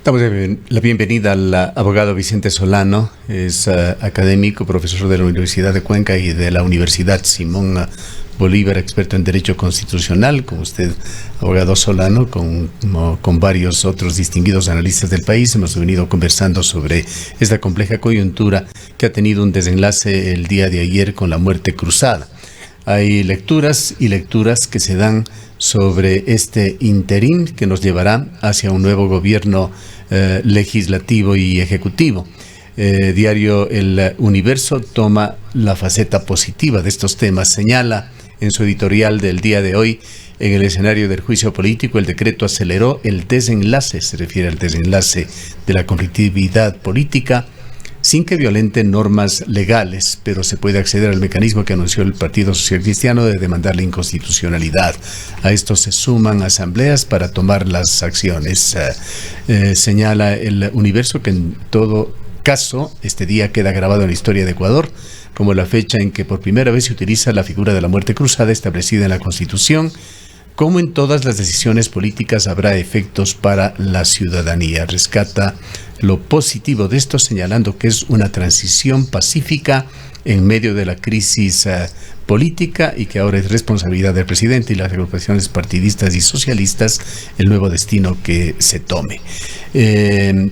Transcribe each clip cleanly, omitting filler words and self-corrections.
Damos la bienvenida al abogado Vicente Solano, es académico, profesor de la Universidad de Cuenca y de la Universidad Simón Bolívar, experto en Derecho Constitucional, como usted, abogado Solano, con varios otros distinguidos analistas del país. Hemos venido conversando sobre esta compleja coyuntura que ha tenido un desenlace el día de ayer con la muerte cruzada. Hay lecturas y lecturas que se dan sobre este interín que nos llevará hacia un nuevo gobierno legislativo y ejecutivo. Diario El Universo toma la faceta positiva de estos temas. Señala en su editorial del día de hoy: en el escenario del juicio político, el decreto aceleró el desenlace, se refiere al desenlace de la conflictividad política, sin que violente normas legales, pero se puede acceder al mecanismo que anunció el Partido Social Cristiano de demandar la inconstitucionalidad. A esto se suman asambleas para tomar las acciones. Señala El Universo que en todo caso este día queda grabado en la historia de Ecuador como la fecha en que por primera vez se utiliza la figura de la muerte cruzada establecida en la Constitución. Como en todas las decisiones políticas, habrá efectos para la ciudadanía. Rescata lo positivo de esto, señalando que es una transición pacífica en medio de la crisis política y que ahora es responsabilidad del presidente y las agrupaciones partidistas y socialistas el nuevo destino que se tome.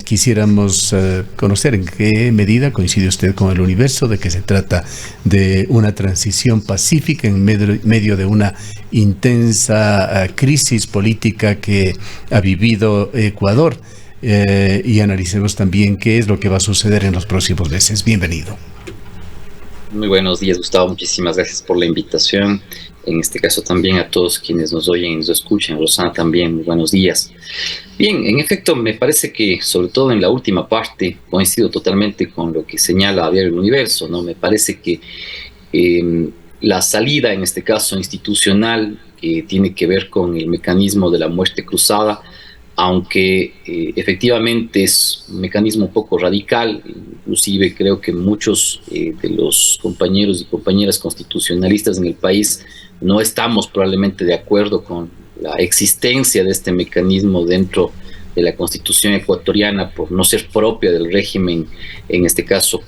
Quisiéramos conocer en qué medida coincide usted con El Universo de que se trata de una transición pacífica en medio de una intensa crisis política que ha vivido Ecuador, y analicemos también qué es lo que va a suceder en los próximos meses. Bienvenido. Muy buenos días, Gustavo. Muchísimas gracias por la invitación. En este caso también a todos quienes nos oyen y nos escuchan. Rosana también, muy buenos días. Bien, en efecto, me parece que sobre todo en la última parte coincido totalmente con lo que señala Diario El Universo, ¿no? Me parece que la salida, en este caso institucional, que tiene que ver con el mecanismo de la muerte cruzada, aunque efectivamente es un mecanismo un poco radical, inclusive creo que muchos de los compañeros y compañeras constitucionalistas en el país no estamos probablemente de acuerdo con la existencia de este mecanismo dentro de la Constitución ecuatoriana por no ser propia del régimen, en este caso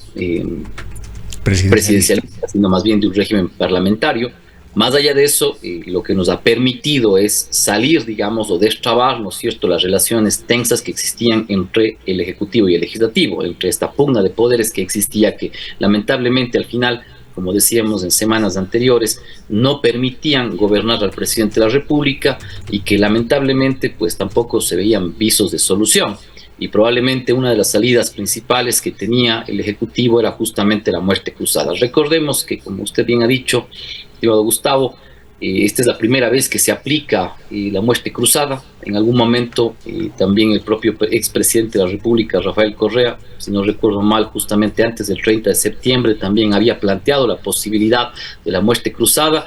presidencialista, sino más bien de un régimen parlamentario. Más allá de eso, lo que nos ha permitido es salir, digamos, o destrabar, ¿no es cierto?, las relaciones tensas que existían entre el Ejecutivo y el Legislativo, entre esta pugna de poderes que existía, que lamentablemente al final, como decíamos en semanas anteriores, no permitían gobernar al presidente de la República y que lamentablemente pues tampoco se veían visos de solución. Y probablemente una de las salidas principales que tenía el Ejecutivo era justamente la muerte cruzada. Recordemos que, como usted bien ha dicho, estimado Gustavo, esta es la primera vez que se aplica la muerte cruzada. En algún momento también el propio expresidente de la República, Rafael Correa, si no recuerdo mal, justamente antes del 30 de septiembre, también había planteado la posibilidad de la muerte cruzada.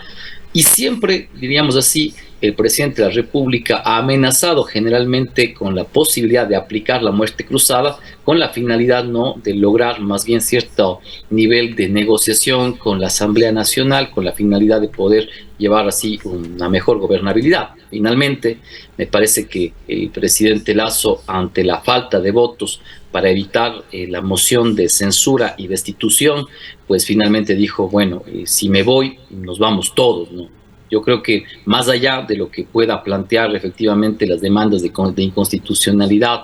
Y siempre, diríamos así, el presidente de la República ha amenazado generalmente con la posibilidad de aplicar la muerte cruzada con la finalidad, ¿no?, de lograr más bien cierto nivel de negociación con la Asamblea Nacional, con la finalidad de poder llevar así una mejor gobernabilidad. Finalmente, me parece que el presidente Lasso, ante la falta de votos para evitar la moción de censura y destitución, pues finalmente dijo, bueno, si me voy, nos vamos todos, ¿no? Yo creo que más allá de lo que pueda plantear efectivamente las demandas de inconstitucionalidad,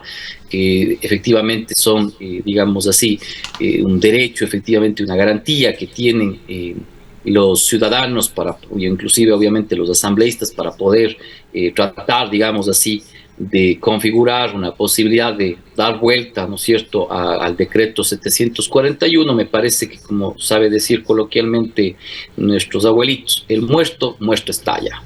que efectivamente son, digamos así, un derecho, efectivamente una garantía que tienen los ciudadanos, inclusive obviamente los asambleístas, para poder tratar, digamos así, de configurar una posibilidad de dar vuelta, ¿no es cierto?, al decreto 741, me parece que, como sabe decir coloquialmente nuestros abuelitos, el muerto está ya.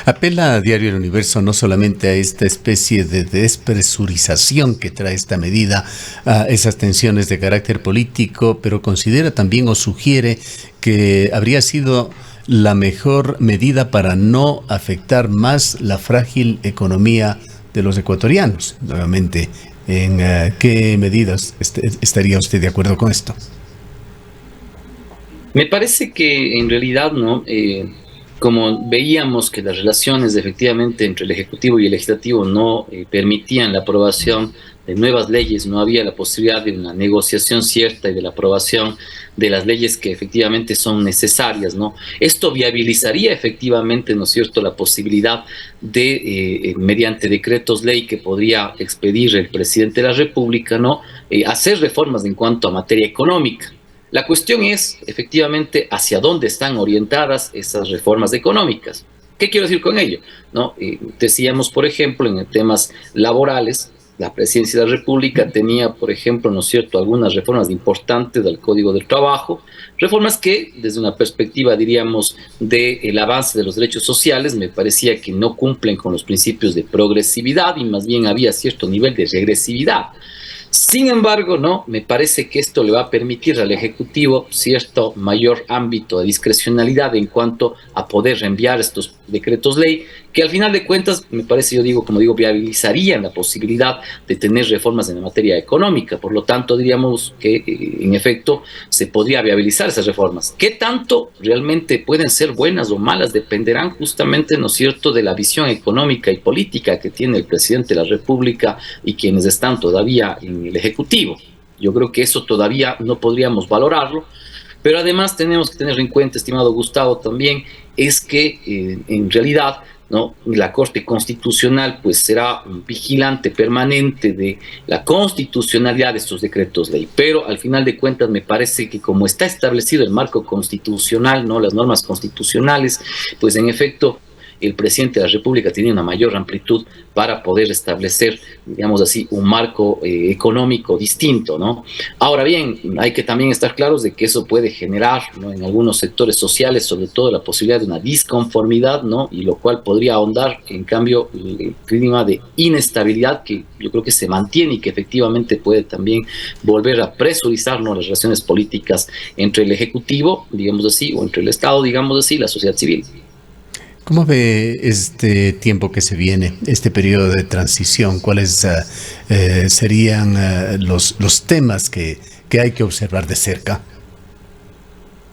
Apela a Diario El Universo no solamente a esta especie de despresurización que trae esta medida, a esas tensiones de carácter político, pero considera también o sugiere que habría sido la mejor medida para no afectar más la frágil economía de los ecuatorianos. Nuevamente, ¿en qué medidas estaría usted de acuerdo con esto? Me parece que en realidad no, como veíamos que las relaciones efectivamente entre el Ejecutivo y el Legislativo no permitían la aprobación de nuevas leyes, no había la posibilidad de una negociación cierta y de la aprobación de las leyes que efectivamente son necesarias, ¿no? Esto viabilizaría efectivamente, ¿no es cierto?, la posibilidad de, mediante decretos ley que podría expedir el presidente de la República, ¿no?, hacer reformas en cuanto a materia económica. La cuestión es, efectivamente, hacia dónde están orientadas esas reformas económicas. ¿Qué quiero decir con ello? ¿No? Decíamos, por ejemplo, en temas laborales, la Presidencia de la República tenía, por ejemplo, ¿no es cierto?, algunas reformas importantes del Código del Trabajo, reformas que, desde una perspectiva, diríamos, del avance de los derechos sociales, me parecía que no cumplen con los principios de progresividad y más bien había cierto nivel de regresividad. Sin embargo, no, me parece que esto le va a permitir al Ejecutivo cierto mayor ámbito de discrecionalidad en cuanto a poder reenviar estos decretos ley, que al final de cuentas, me parece, como digo, viabilizarían la posibilidad de tener reformas en la materia económica. Por lo tanto, diríamos que, en efecto, se podría viabilizar esas reformas. ¿Qué tanto realmente pueden ser buenas o malas? Dependerán justamente, ¿no es cierto?, de la visión económica y política que tiene el presidente de la República y quienes están todavía en el Ejecutivo. Yo creo que eso todavía no podríamos valorarlo, pero además tenemos que tener en cuenta, estimado Gustavo, también es que en realidad, ¿no?, la Corte Constitucional pues será un vigilante permanente de la constitucionalidad de estos decretos ley, pero al final de cuentas me parece que como está establecido el marco constitucional, ¿no?, las normas constitucionales, pues en efecto el presidente de la República tiene una mayor amplitud para poder establecer, digamos así, un marco económico distinto, ¿no? Ahora bien, hay que también estar claros de que eso puede generar, ¿no?, en algunos sectores sociales, sobre todo la posibilidad de una disconformidad, ¿no?, y lo cual podría ahondar, en cambio, el clima de inestabilidad que yo creo que se mantiene y que efectivamente puede también volver a presurizar, ¿no?, las relaciones políticas entre el Ejecutivo, digamos así, o entre el Estado, digamos así, y la sociedad civil. ¿Cómo ve este tiempo que se viene, este periodo de transición? ¿Cuáles serían los temas que hay que observar de cerca?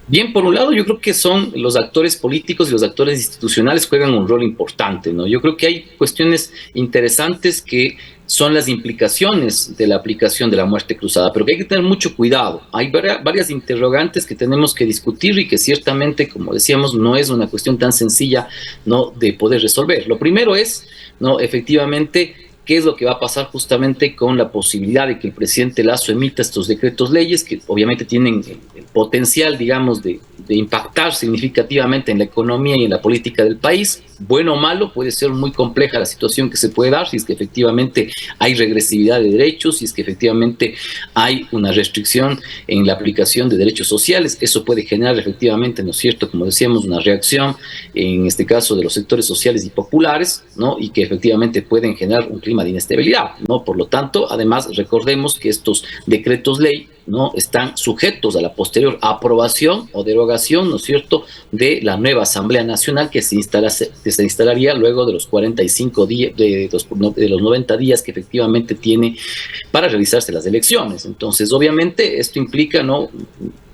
Bien, por un lado, yo creo que son los actores políticos y los actores institucionales juegan un rol importante, ¿no? Yo creo que hay cuestiones interesantes que son las implicaciones de la aplicación de la muerte cruzada, pero que hay que tener mucho cuidado. Hay varias interrogantes que tenemos que discutir y que ciertamente, como decíamos, no es una cuestión tan sencilla, ¿no?, de poder resolver. Lo primero es, ¿no?, efectivamente, qué es lo que va a pasar justamente con la posibilidad de que el presidente Lasso emita estos decretos leyes que obviamente tienen el potencial, digamos, de impactar significativamente en la economía y en la política del país. Bueno o malo, puede ser muy compleja la situación que se puede dar si es que efectivamente hay regresividad de derechos, si es que efectivamente hay una restricción en la aplicación de derechos sociales. Eso puede generar efectivamente, ¿no es cierto?, como decíamos, una reacción, en este caso de los sectores sociales y populares, ¿no?, y que efectivamente pueden generar un clima de inestabilidad, ¿no? Por lo tanto, además, recordemos que estos decretos ley, ¿no?, están sujetos a la posterior aprobación o derogación, ¿no es cierto?, de la nueva Asamblea Nacional que se instalaría luego de los 45 días, de los 90 días que efectivamente tiene para realizarse las elecciones. Entonces, obviamente, esto implica, ¿no?,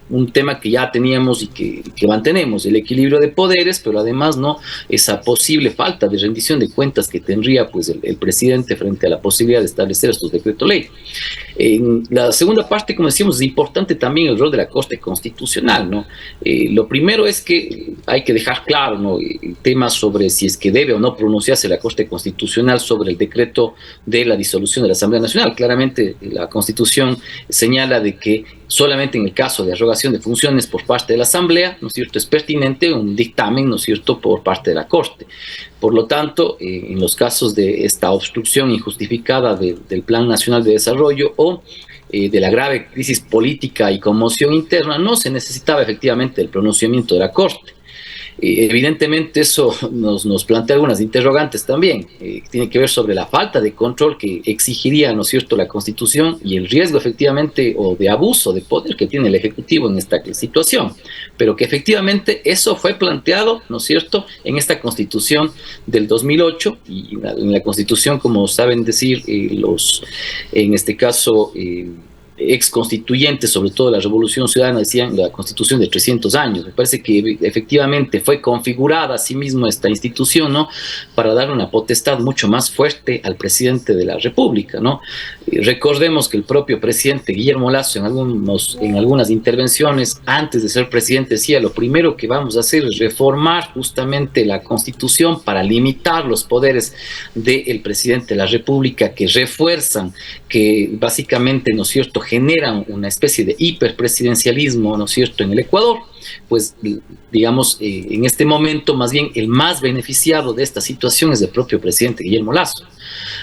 un tema que ya teníamos y que mantenemos, el equilibrio de poderes, pero además, ¿no?, esa posible falta de rendición de cuentas que tendría pues el presidente frente a la posibilidad de establecer estos decretos ley. En la segunda parte, como decíamos, es importante también el rol de la Corte Constitucional, ¿no? Lo primero es que hay que dejar claro, ¿no?, el tema sobre si es que debe o no pronunciarse la Corte Constitucional sobre el decreto de la disolución de la Asamblea Nacional. Claramente la Constitución señala de que solamente en el caso de arrogación de funciones por parte de la Asamblea, ¿no es cierto?, es pertinente un dictamen, ¿no es cierto?, por parte de la Corte. Por lo tanto, en los casos de esta obstrucción injustificada del Plan Nacional de Desarrollo o de la grave crisis política y conmoción interna, no se necesitaba efectivamente el pronunciamiento de la Corte. Evidentemente eso nos plantea algunas interrogantes también. Tiene que ver sobre la falta de control que exigiría, ¿no es cierto?, la Constitución y el riesgo efectivamente o de abuso de poder que tiene el Ejecutivo en esta situación. Pero que efectivamente eso fue planteado, ¿no es cierto?, en esta Constitución del 2008 y en la Constitución, como saben decir, en este caso ex constituyentes, sobre todo la Revolución Ciudadana, decían la Constitución de 300 años. Me parece que efectivamente fue configurada a sí mismo esta institución, ¿no?, para dar una potestad mucho más fuerte al presidente de la República, ¿no? Recordemos que el propio presidente Guillermo Lasso en algunas intervenciones antes de ser presidente decía: lo primero que vamos a hacer es reformar justamente la Constitución para limitar los poderes del presidente de la República, que refuerzan, que básicamente, ¿no es cierto?, generan una especie de hiperpresidencialismo, ¿no es cierto?, en el Ecuador. Pues digamos, en este momento más bien el más beneficiado de esta situación es el propio presidente Guillermo Lasso.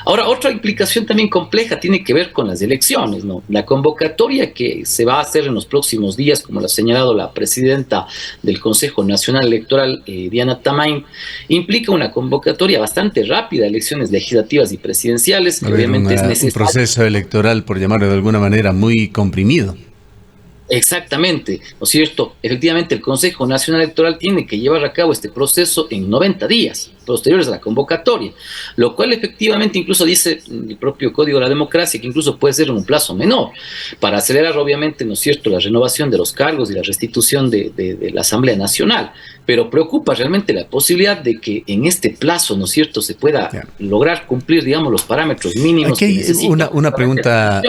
Ahora, otra implicación también compleja tiene que ver con las elecciones, ¿no? La convocatoria que se va a hacer en los próximos días, como lo ha señalado la presidenta del Consejo Nacional Electoral, Diana Tamain, implica una convocatoria bastante rápida de elecciones legislativas y presidenciales, que obviamente es necesario. Un proceso electoral, por llamarlo de alguna manera, muy comprimido. Exactamente, ¿no es cierto? Efectivamente, el Consejo Nacional Electoral tiene que llevar a cabo este proceso en 90 días posteriores a la convocatoria, lo cual efectivamente incluso dice el propio Código de la Democracia que incluso puede ser en un plazo menor, para acelerar obviamente, ¿no es cierto?, la renovación de los cargos y la restitución de la Asamblea Nacional. Pero preocupa realmente la posibilidad de que en este plazo, ¿no es cierto?, se pueda lograr cumplir, digamos, los parámetros mínimos. Aquí hay una pregunta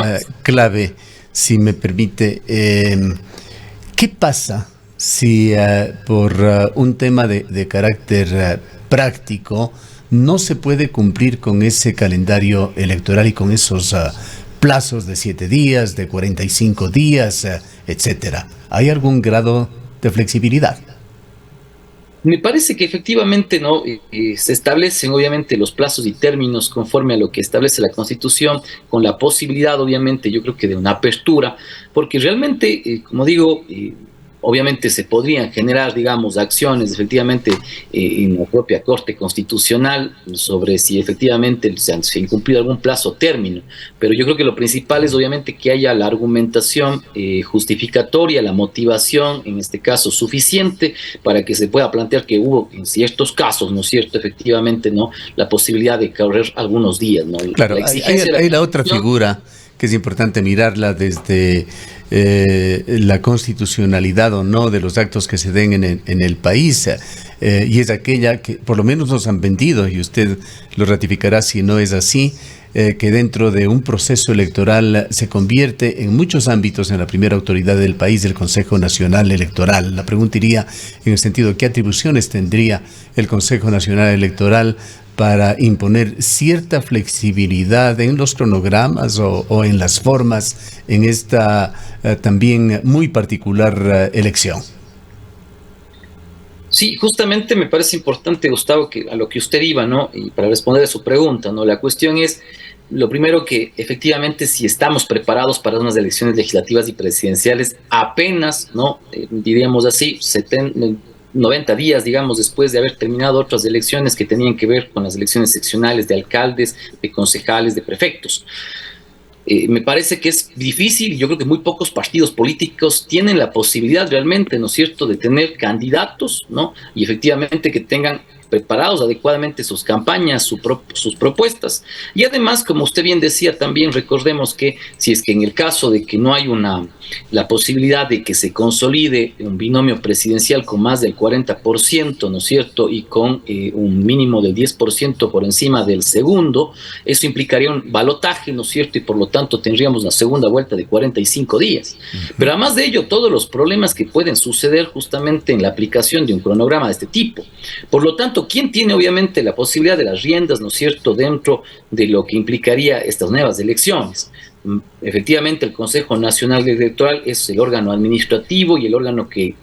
clave, si me permite. ¿Qué pasa si por un tema de carácter práctico no se puede cumplir con ese calendario electoral y con esos plazos de 7 días, de 45 días, etcétera? ¿Hay algún grado de flexibilidad? Me parece que efectivamente no se establecen obviamente los plazos y términos conforme a lo que establece la Constitución, con la posibilidad obviamente, yo creo que de una apertura, porque realmente, como digo, obviamente se podrían generar, digamos, acciones efectivamente en la propia Corte Constitucional sobre si efectivamente se ha incumplido algún plazo o término, pero yo creo que lo principal es obviamente que haya la argumentación justificatoria, la motivación, en este caso, suficiente para que se pueda plantear que hubo en ciertos casos, ¿no es cierto?, efectivamente, ¿no?, la posibilidad de correr algunos días, ¿no? Claro, hay la otra figura que es importante mirarla desde la constitucionalidad o no de los actos que se den en el país, y es aquella que por lo menos nos han vendido, y usted lo ratificará si no es así, que dentro de un proceso electoral se convierte en muchos ámbitos en la primera autoridad del país, el Consejo Nacional Electoral. La pregunta iría en el sentido de qué atribuciones tendría el Consejo Nacional Electoral para imponer cierta flexibilidad en los cronogramas o en las formas en esta también muy particular elección. Sí, justamente me parece importante, Gustavo, que a lo que usted iba, ¿no?, y para responder a su pregunta, ¿no?, la cuestión es, lo primero, que efectivamente si estamos preparados para unas elecciones legislativas y presidenciales apenas, ¿no?, diríamos así, 90 días, digamos, después de haber terminado otras elecciones que tenían que ver con las elecciones seccionales de alcaldes, de concejales, de prefectos. Me parece que es difícil, yo creo que muy pocos partidos políticos tienen la posibilidad realmente, ¿no es cierto?, de tener candidatos, ¿no?, y efectivamente que tengan preparados adecuadamente sus campañas, sus propuestas. Y además, como usted bien decía, también recordemos que si es que en el caso de que no hay la posibilidad de que se consolide un binomio presidencial con más del 40%, ¿no es cierto?, y con un mínimo del 10% por encima del segundo, eso implicaría un balotaje, ¿no es cierto?, y por lo tanto tendríamos una segunda vuelta de 45 días. Pero además de ello, todos los problemas que pueden suceder justamente en la aplicación de un cronograma de este tipo. Por lo tanto, ¿quién tiene obviamente la posibilidad de las riendas, ¿no es cierto?, dentro de lo que implicaría estas nuevas elecciones? Efectivamente, el Consejo Nacional Electoral es el órgano administrativo y el órgano que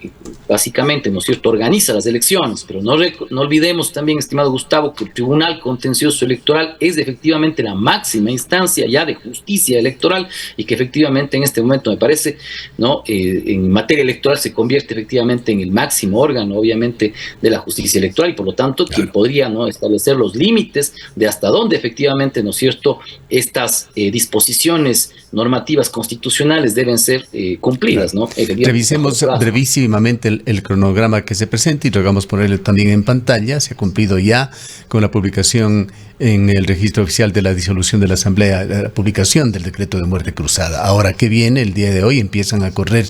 básicamente, ¿no es cierto?, organiza las elecciones, pero no olvidemos también, estimado Gustavo, que el Tribunal Contencioso Electoral es efectivamente la máxima instancia ya de justicia electoral y que efectivamente en este momento, me parece, ¿no?, en materia electoral se convierte efectivamente en el máximo órgano, obviamente, de la justicia electoral, y por lo tanto, quien podría, ¿no?, establecer los límites de hasta dónde efectivamente, ¿no es cierto?, estas disposiciones disposiciones normativas constitucionales deben ser cumplidas, ¿no? Revisemos brevísimamente el cronograma que se presenta y logramos ponerlo también en pantalla. Se ha cumplido ya con la publicación en el registro oficial de la disolución de la Asamblea, la publicación del decreto de muerte cruzada. Ahora, ¿qué viene? El día de hoy empiezan a correr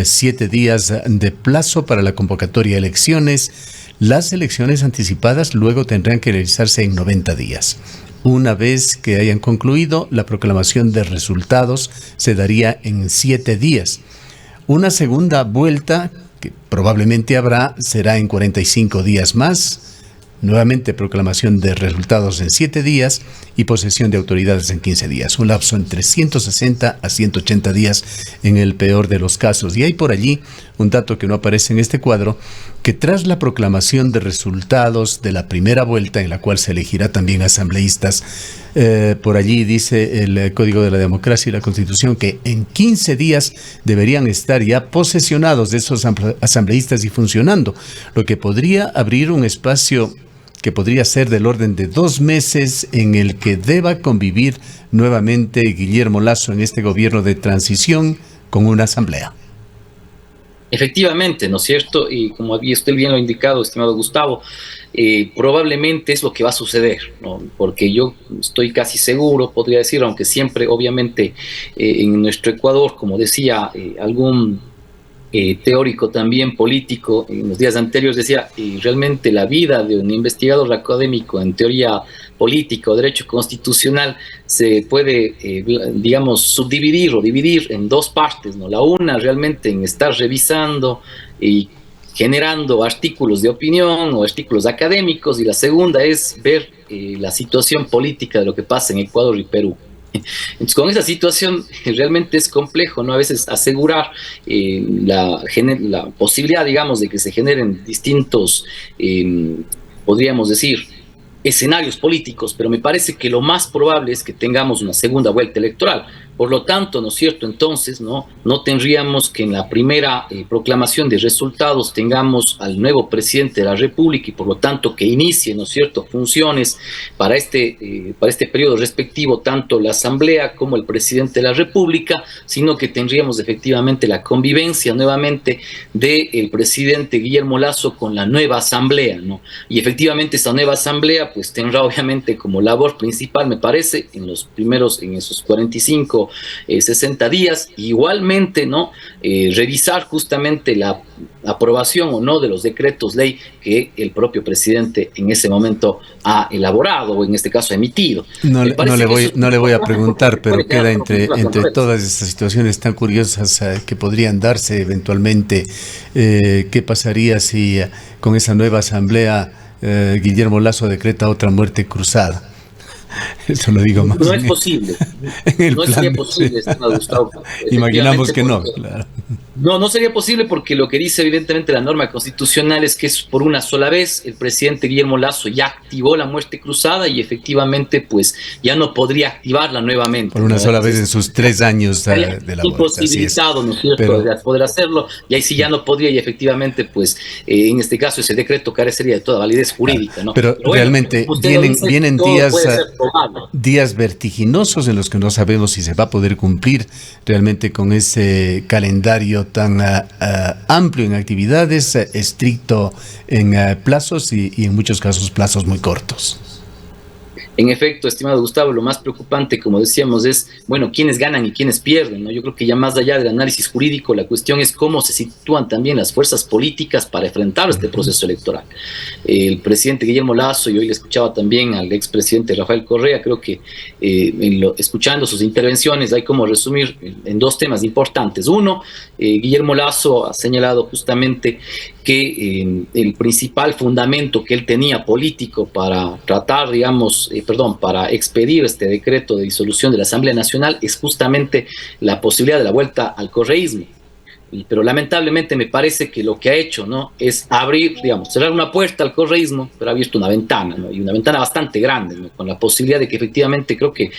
7 días de plazo para la convocatoria de elecciones. Las elecciones anticipadas luego tendrán que realizarse en 90 días. Una vez que hayan concluido, la proclamación de resultados se daría en 7 días. Una segunda vuelta, que probablemente habrá, será en 45 días más. Nuevamente proclamación de resultados en 7 días y posesión de autoridades en 15 días. Un lapso entre 160 a 180 días en el peor de los casos. Y hay por allí un dato que no aparece en este cuadro, que tras la proclamación de resultados de la primera vuelta, en la cual se elegirá también asambleístas, por allí dice el Código de la Democracia y la Constitución que en 15 días deberían estar ya posesionados de esos asambleístas y funcionando, lo que podría abrir un espacio que podría ser del orden de 2 meses en el que deba convivir nuevamente Guillermo Lasso en este gobierno de transición con una asamblea. Efectivamente, ¿no es cierto? Y como usted bien lo ha indicado, estimado Gustavo, probablemente es lo que va a suceder, ¿no? Porque yo estoy casi seguro, podría decir, aunque siempre, obviamente, en nuestro Ecuador, como decía algún teórico también político en los días anteriores, decía, realmente la vida de un investigador académico en teoría política o derecho constitucional se puede, digamos, subdividir o dividir en 2 partes, ¿no? La una realmente en estar revisando y generando artículos de opinión o artículos académicos, y la segunda es ver la situación política de lo que pasa en Ecuador y Perú. Entonces, con esa situación realmente es complejo, ¿no? A veces asegurar la posibilidad, digamos, de que se generen distintos, podríamos decir, escenarios políticos, pero me parece que lo más probable es que tengamos una segunda vuelta electoral. Por lo tanto, ¿no es cierto? Entonces, no tendríamos que en la primera proclamación de resultados tengamos al nuevo presidente de la República y por lo tanto que inicie, ¿no es cierto?, funciones para este periodo respectivo, tanto la Asamblea como el presidente de la República, sino que tendríamos efectivamente la convivencia nuevamente del presidente Guillermo Lasso con la nueva Asamblea, ¿no? Y efectivamente esa nueva Asamblea pues tendrá obviamente como labor principal, me parece, en esos 45 60 días, igualmente, ¿no? Revisar justamente la aprobación o no de los decretos ley que el propio presidente en ese momento ha elaborado o en este caso ha emitido. No le voy a preguntar, pero queda entre todas estas situaciones tan curiosas que podrían darse eventualmente, ¿qué pasaría si con esa nueva asamblea Guillermo Lasso decreta otra muerte cruzada? Eso lo digo más. No es posible. No sería posible, estimado Gustavo. Imaginamos que no, claro. No sería posible porque lo que dice evidentemente la norma constitucional es que es por una sola vez. El presidente Guillermo Lasso ya activó la muerte cruzada y efectivamente pues ya no podría activarla nuevamente. Por una sola vez en sus 3 años de la muerte. Imposibilitado, ¿no es cierto?, de poder hacerlo, y ahí sí ya no podría, y efectivamente pues en este caso ese decreto carecería de toda validez jurídica, ¿no? Pero bueno, realmente vienen días vertiginosos en los que no sabemos si se va a poder cumplir realmente con ese calendario tan amplio en actividades, estricto en plazos y en muchos casos plazos muy cortos. En efecto, estimado Gustavo, lo más preocupante, como decíamos, es, bueno, quiénes ganan y quiénes pierden, ¿no? Yo creo que ya más allá del análisis jurídico, la cuestión es cómo se sitúan también las fuerzas políticas para enfrentar este proceso electoral. El presidente Guillermo Lasso, y hoy le escuchaba también al expresidente Rafael Correa, creo que escuchando sus intervenciones hay como resumir en 2 temas importantes. Uno, Guillermo Lasso ha señalado justamente que el principal fundamento que él tenía político para tratar, digamos, para expedir este decreto de disolución de la Asamblea Nacional es justamente la posibilidad de la vuelta al correísmo. Pero lamentablemente me parece que lo que ha hecho, ¿no?, es abrir, digamos, cerrar una puerta al correísmo, pero ha abierto una ventana, ¿no?, y una ventana bastante grande, ¿no?, con la posibilidad de que efectivamente creo que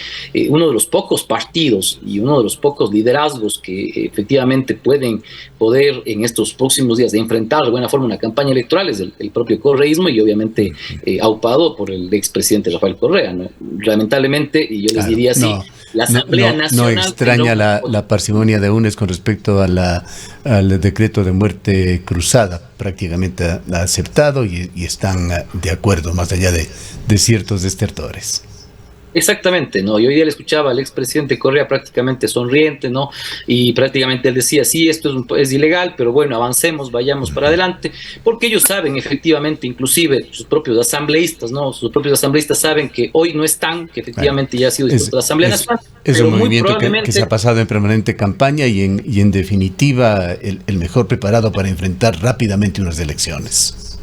uno de los pocos partidos y uno de los pocos liderazgos que efectivamente poder en estos próximos días de enfrentar de buena forma una campaña electoral es el propio correísmo, y obviamente aupado por el expresidente Rafael Correa, ¿no? Lamentablemente, y yo les diría así, la Asamblea Nacional... No extraña la parsimonia de UNES con respecto a al decreto de muerte cruzada. Prácticamente ha aceptado y están de acuerdo, más allá de ciertos desertores. Exactamente, ¿no? Yo hoy día le escuchaba al expresidente Correa prácticamente sonriente, ¿no? Y prácticamente él decía, sí, esto es ilegal, pero bueno, avancemos, vayamos para adelante, porque ellos saben efectivamente, inclusive sus propios asambleístas, ¿no? Sus propios asambleístas saben que hoy no están, que efectivamente ya ha sido dispuesta la Asamblea Nacional. Es un movimiento que se ha pasado en permanente campaña y en definitiva el mejor preparado para enfrentar rápidamente unas elecciones.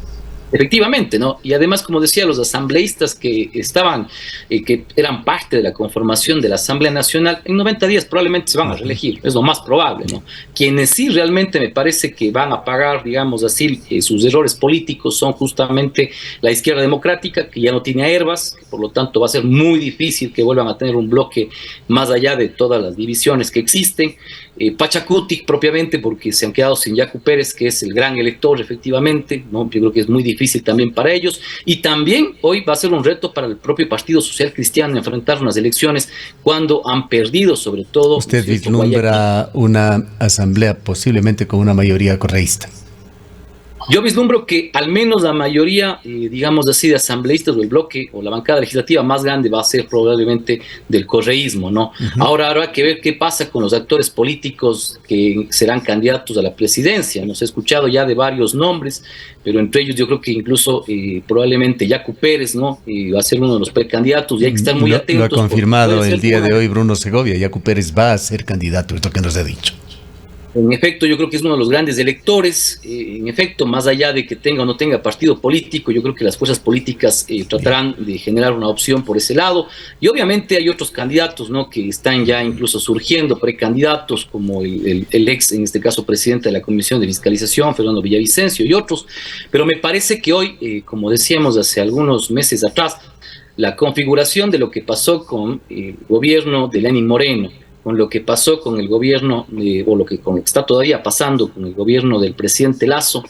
Efectivamente, ¿no? Y además, como decía, los asambleístas que estaban, que eran parte de la conformación de la Asamblea Nacional, en 90 días probablemente se van a reelegir, es lo más probable, ¿no? Quienes sí realmente me parece que van a pagar, digamos así, sus errores políticos son justamente la izquierda democrática, que ya no tiene a Hervas, que por lo tanto va a ser muy difícil que vuelvan a tener un bloque más allá de todas las divisiones que existen. Pachacutic propiamente, porque se han quedado sin Yacu Pérez, que es el gran elector efectivamente, ¿no? Yo creo que es muy difícil también para ellos, y también hoy va a ser un reto para el propio Partido Social Cristiano enfrentar unas elecciones cuando han perdido sobre todo... ¿Usted vislumbra una asamblea posiblemente con una mayoría correísta? Yo vislumbro que al menos la mayoría, digamos así, de asambleístas o el bloque o la bancada legislativa más grande va a ser probablemente del correísmo, ¿no? Ahora habrá que ver qué pasa con los actores políticos que serán candidatos a la presidencia. Nos he escuchado ya de varios nombres, pero entre ellos yo creo que incluso probablemente Yacu Pérez, ¿no? Va a ser uno de los precandidatos y hay que estar muy atentos. Lo ha confirmado el día de hoy Bruno Segovia. Yacu Pérez va a ser candidato, esto que nos ha dicho. En efecto, yo creo que es uno de los grandes electores. En efecto, más allá de que tenga o no tenga partido político, yo creo que las fuerzas políticas tratarán de generar una opción por ese lado. Y obviamente hay otros candidatos, ¿no? Que están ya incluso surgiendo, precandidatos, como el ex, en este caso, presidente de la Comisión de Fiscalización, Fernando Villavicencio, y otros. Pero me parece que hoy, como decíamos hace algunos meses atrás, la configuración de lo que pasó con el gobierno de Lenín Moreno, con lo que pasó con el gobierno, o con lo que está todavía pasando con el gobierno del presidente Lasso,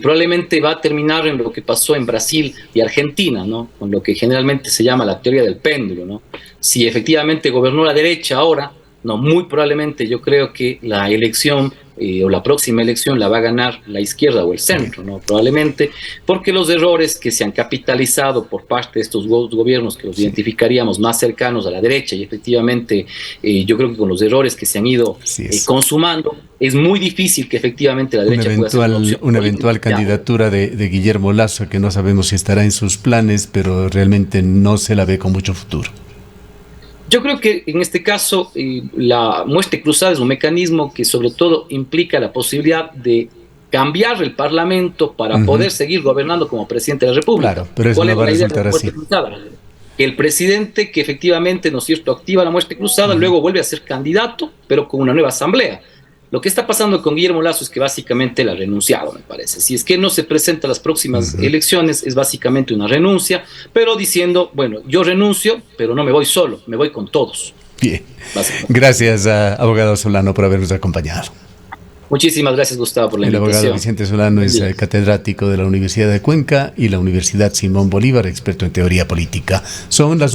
probablemente va a terminar en lo que pasó en Brasil y Argentina, ¿no? Con lo que generalmente se llama la teoría del péndulo, ¿no? Si efectivamente gobernó la derecha ahora, no, muy probablemente yo creo que la elección o la próxima elección la va a ganar la izquierda o el centro, ¿no? Probablemente, porque los errores que se han capitalizado por parte de estos gobiernos que los identificaríamos más cercanos a la derecha y efectivamente yo creo que con los errores que se han ido consumando, es muy difícil que efectivamente la derecha pueda hacer una eventual candidatura de Guillermo Lasso, que no sabemos si estará en sus planes, pero realmente no se la ve con mucho futuro. Yo creo que en este caso la muerte cruzada es un mecanismo que sobre todo implica la posibilidad de cambiar el Parlamento para poder seguir gobernando como presidente de la República. Claro, pero eso no va a resultar así. Que el presidente que efectivamente, ¿no es cierto?, activa la muerte cruzada, luego vuelve a ser candidato, pero con una nueva asamblea. Lo que está pasando con Guillermo Lasso es que básicamente él ha renunciado, me parece. Si es que no se presenta a las próximas elecciones, es básicamente una renuncia, pero diciendo, bueno, yo renuncio, pero no me voy solo, me voy con todos. Bien. Gracias, abogado Solano, por habernos acompañado. Muchísimas gracias, Gustavo, por la invitación. El abogado Vicente Solano es catedrático de la Universidad de Cuenca y la Universidad Simón Bolívar, experto en teoría política. Son las